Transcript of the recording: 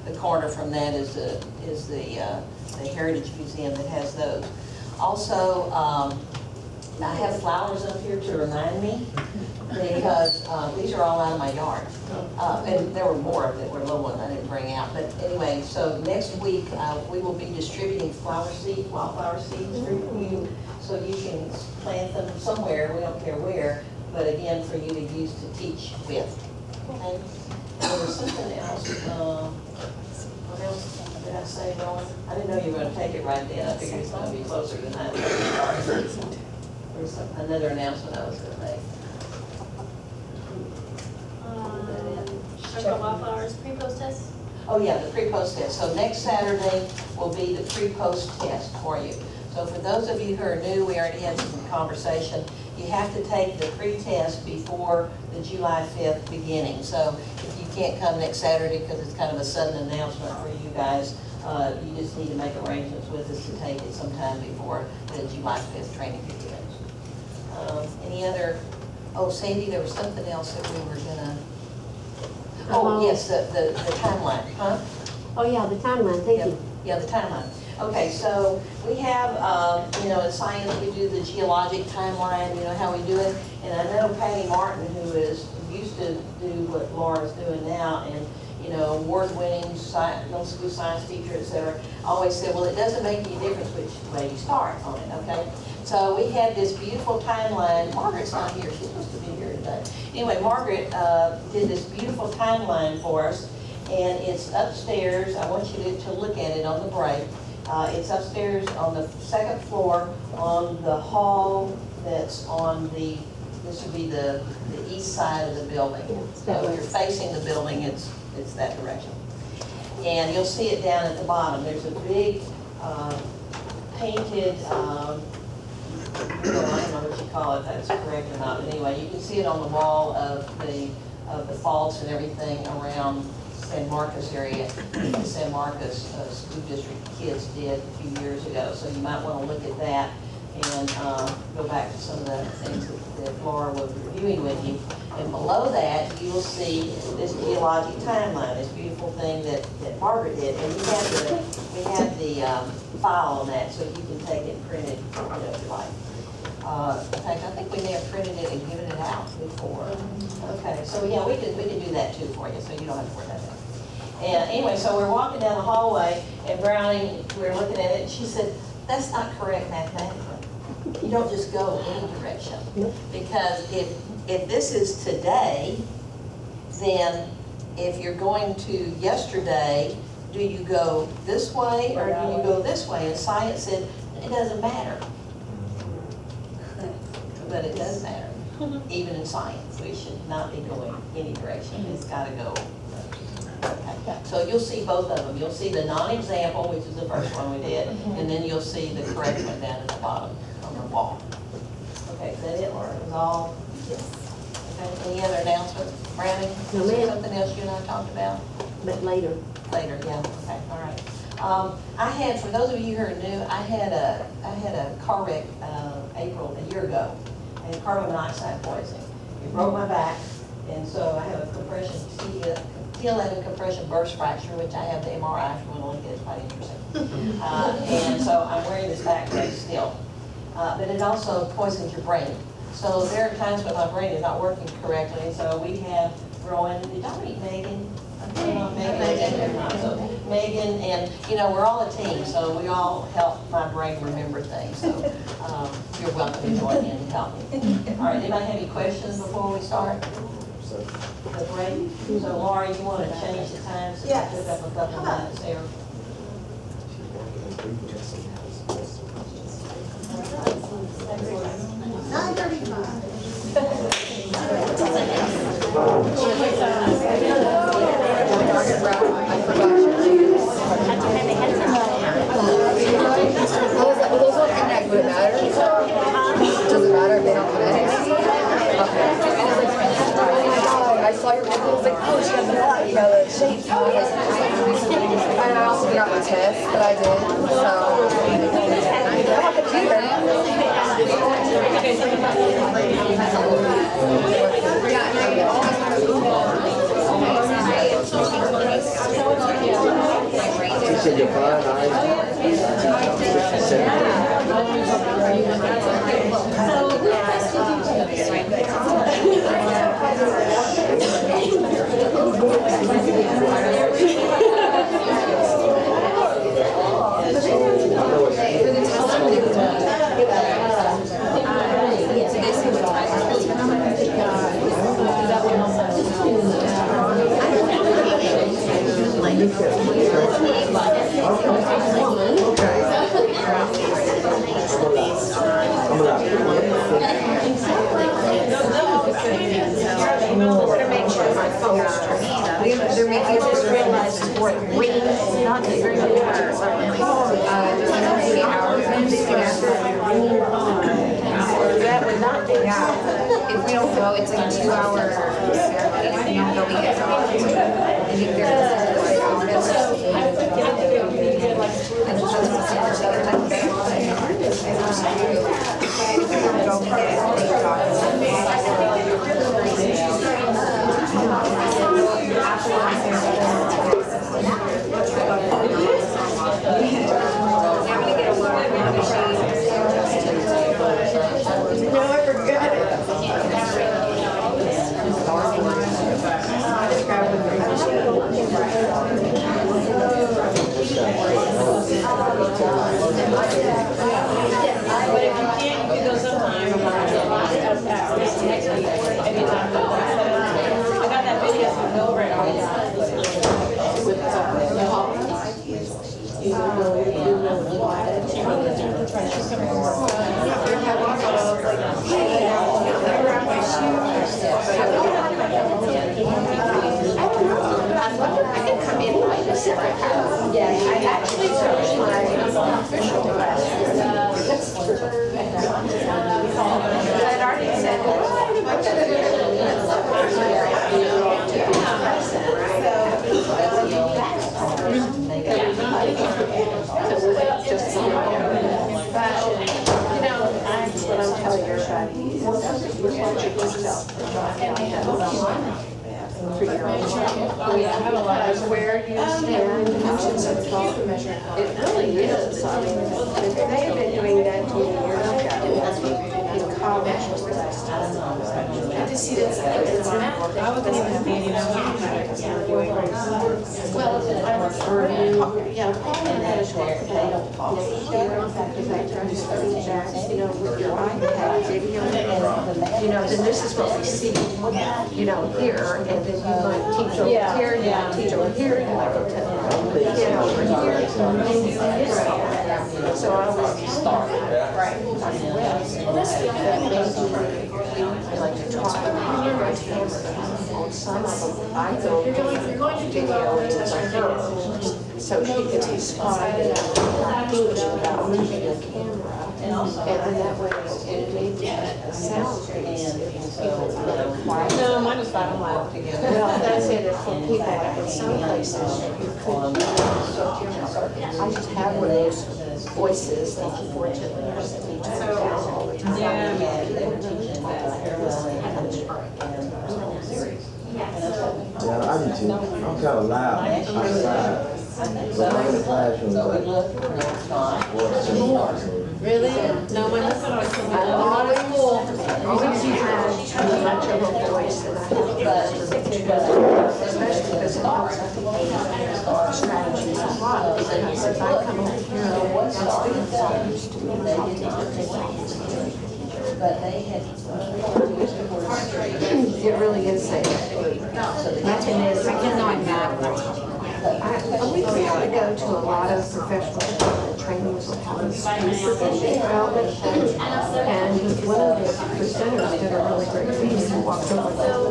the corner from that is the Heritage Museum that has those. Also, I have flowers up here to remind me, because these are all out of my yard. And there were more that were little ones I didn't bring out. But anyway, so next week, we will be distributing wildflower seeds for you, so you can plant them somewhere, we don't care where, but again, for you to use to teach with. Okay? There was something else, what else did I say, Rowan? I didn't know you were gonna take it right then, I figured it's gonna be closer than that. Sorry. There was another announcement I was gonna make. Sugar Wildflowers pre-post test? Oh yeah, the pre-post test. So next Saturday will be the pre-post test for you. So for those of you who are new, we already had some conversation. You have to take the pre-test before the July 5th beginning. So if you can't come next Saturday because it's kind of a sudden announcement for you guys, you just need to make arrangements with us to take it sometime before the July 5th training begins. Any other, oh Sandy, there was something else that we were gonna, oh yes, the timeline, huh? Oh, yeah, the timeline, thank you. Yeah, the timeline. Okay, so we have, in science, we do the geologic timeline, how we do it. And I know Patty Martin, who used to do what Laura's doing now, and, award-winning middle school science teacher, et cetera, always said, well, it doesn't make any difference which way you start on it, okay? So we had this beautiful timeline. Margaret's not here, she's supposed to be here today. Anyway, Margaret did this beautiful timeline for us, and it's upstairs. I want you to look at it on the break. It's upstairs on the second floor on the hall that's on this would be the east side of the building. So if you're facing the building, it's that direction. And you'll see it down at the bottom. There's a big painted, I don't know what you call it, that's correct or not, but anyway, you can see it on the wall of the faults and everything around San Marcos area. The San Marcos School District kids did a few years ago, so you might want to look at that and go back to some of the things that Laura was reviewing with you. And below that, you will see this geologic timeline, this beautiful thing that Margaret did. And we have the file on that, so you can take it and print it if you like. In fact, I think we may have printed it and given it out before. Okay, so yeah, we can do that too for you, so you don't have to worry about that. And anyway, so we're walking down the hallway, and Brownie, we're looking at it, and she said, that's not correct mathematically. You don't just go any direction. Because if this is today, then if you're going to yesterday, do you go this way or do you go this way? And science said, it doesn't matter. But it does matter. Even in science, we should not be going any direction. It's got to go. Okay. So you'll see both of them. You'll see the non-example, which is the first one we did, and then you'll see the correct one down at the bottom on the wall. Okay, is that it, Laura? It was all? Yes. Okay, any other announcements? Brownie? No, Is there ma'am. something else you and I talked about? But later. Later, yeah, okay, all right. I had, for those of you who are new, I had a car wreck a year ago. I had carbon monoxide poisoning. It broke my back, and so I have a compression, T11 compression burst fracture, which I have the MRI if you want to look at it, it's quite interesting. And so I'm wearing this back brace still. But it also poisons your brain. So there are times when my brain is not working correctly, and so we have Rowan, did y'all meet Megan? Megan, and we're all a team, so we all help my brain remember things. So you're welcome to join in and help me. All right, anybody have any questions before we start? The break. So Laura, you want to change the time since I took up a couple of minutes there? Those don't connect, would it matter? Does it matter if they don't connect? I saw your video, I was like, oh, she has the shapes. And I also got my test that I did, so I'm a computer. Yeah, said you're fine, all right? They're making us just realize what rings, not the ring hours. That would not be. Yeah. If we don't go, it's like a 2-hour ceremony. If we don't go, we get off. I think there's where you stand, it really is. I mean, they have been doing that 20 years ago. In college was the last time. I just see this. I wasn't even thinking, Well, yeah, Paul and that is what they don't talk. In fact, if I try to study that, with your iPad video, then this is what we see, here, and then you might teach over here, you might teach over here, you might go to, over here. So I always start. Right. I like to try on some of them. I go video with her, so she can be spotted without moving the camera. And that way it made the sound piece. no, mine is fine. I'm loud together. Well, that's it, for people like in some places, you could, I just have one of those voices, and unfortunately, I just need to turn down all the time. Yeah, I do too. I'm kind of loud outside. But I'm in the classroom, So we like, look, and it's not. Really? No, my husband always told me that. Always had too much of a voice that I have to especially because it helps strategies a lot. Because if I come over here and students are used to me talking But they had. it really is a, nothing is, I cannot imagine. We try to go to a lot of professional trainings on how to speak development. And one of the presenters did a really great piece and walked over